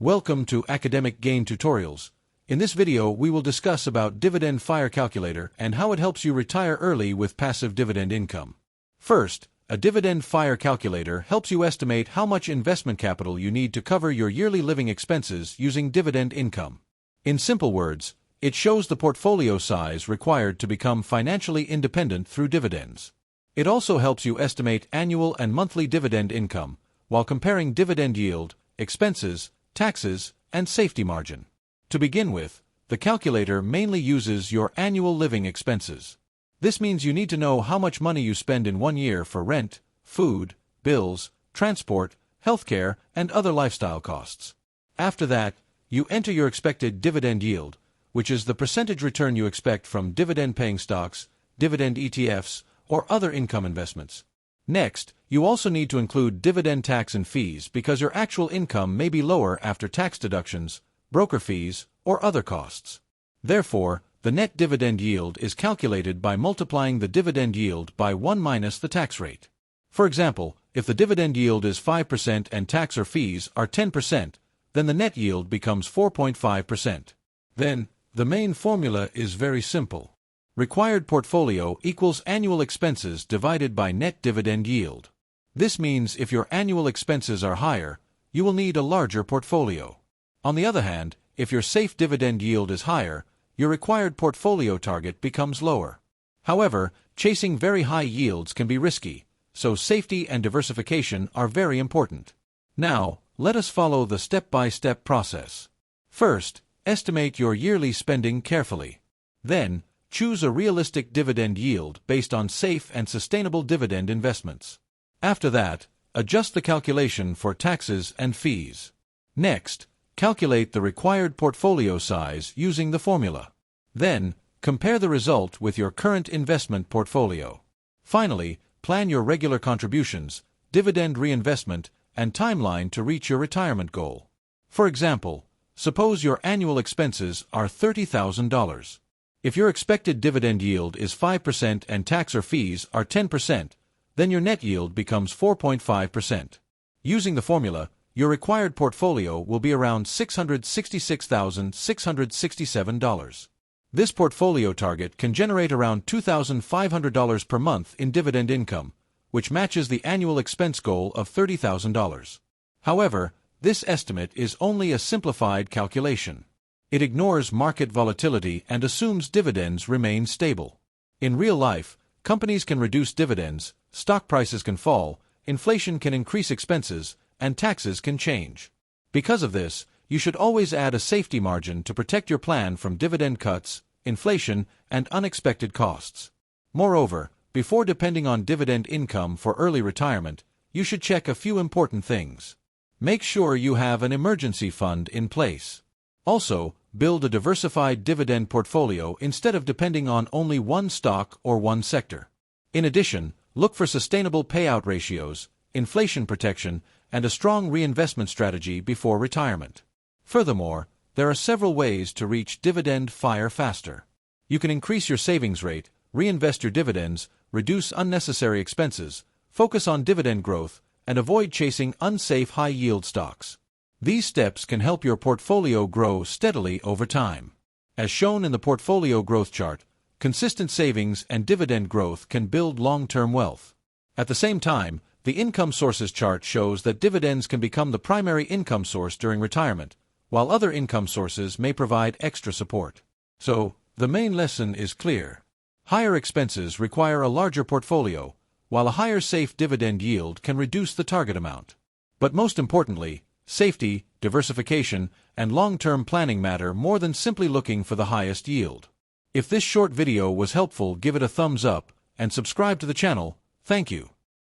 Welcome to Academic Gain Tutorials. In this video, we will discuss about Dividend FIRE Calculator and how it helps you retire early with passive dividend income. First, a Dividend FIRE Calculator helps you estimate how much investment capital you need to cover your yearly living expenses using dividend income. In simple words, it shows the portfolio size required to become financially independent through dividends. It also helps you estimate annual and monthly dividend income while comparing dividend yield, expenses, taxes, and safety margin. To begin with, the calculator mainly uses your annual living expenses. This means you need to know how much money you spend in 1 year for rent, food, bills, transport, healthcare, and other lifestyle costs. After that, you enter your expected dividend yield, which is the percentage return you expect from dividend-paying stocks, dividend ETFs, or other income investments. Next, you also need to include dividend tax and fees because your actual income may be lower after tax deductions, broker fees, or other costs. Therefore, the net dividend yield is calculated by multiplying the dividend yield by 1 minus the tax rate. For example, if the dividend yield is 5% and tax or fees are 10%, then the net yield becomes 4.5%. Then, the main formula is very simple. Required portfolio equals annual expenses divided by net dividend yield. This means if your annual expenses are higher, you will need a larger portfolio. On the other hand, if your safe dividend yield is higher, your required portfolio target becomes lower. However, chasing very high yields can be risky, so safety and diversification are very important. Now, let us follow the step-by-step process. First, estimate your yearly spending carefully. Then, choose a realistic dividend yield based on safe and sustainable dividend investments. After that, adjust the calculation for taxes and fees. Next, calculate the required portfolio size using the formula. Then, compare the result with your current investment portfolio. Finally, plan your regular contributions, dividend reinvestment, and timeline to reach your retirement goal. For example, suppose your annual expenses are $30,000. If your expected dividend yield is 5% and tax or fees are 10%, then your net yield becomes 4.5%. Using the formula, your required portfolio will be around $666,667. This portfolio target can generate around $2,500 per month in dividend income, which matches the annual expense goal of $30,000. However, this estimate is only a simplified calculation. It ignores market volatility and assumes dividends remain stable. In real life, companies can reduce dividends, stock prices can fall, inflation can increase expenses, and taxes can change. Because of this, you should always add a safety margin to protect your plan from dividend cuts, inflation, and unexpected costs. Moreover, before depending on dividend income for early retirement, you should check a few important things. Make sure you have an emergency fund in place. Also, build a diversified dividend portfolio instead of depending on only one stock or one sector. In addition, look for sustainable payout ratios, inflation protection, and a strong reinvestment strategy before retirement. Furthermore, there are several ways to reach dividend FIRE faster. You can increase your savings rate, reinvest your dividends, reduce unnecessary expenses, focus on dividend growth, and avoid chasing unsafe high-yield stocks. These steps can help your portfolio grow steadily over time. As shown in the portfolio growth chart, consistent savings and dividend growth can build long-term wealth. At the same time, the income sources chart shows that dividends can become the primary income source during retirement, while other income sources may provide extra support. So, the main lesson is clear. Higher expenses require a larger portfolio, while a higher safe dividend yield can reduce the target amount. But most importantly, safety, diversification, and long-term planning matter more than simply looking for the highest yield. If this short video was helpful, give it a thumbs up and subscribe to the channel. Thank you.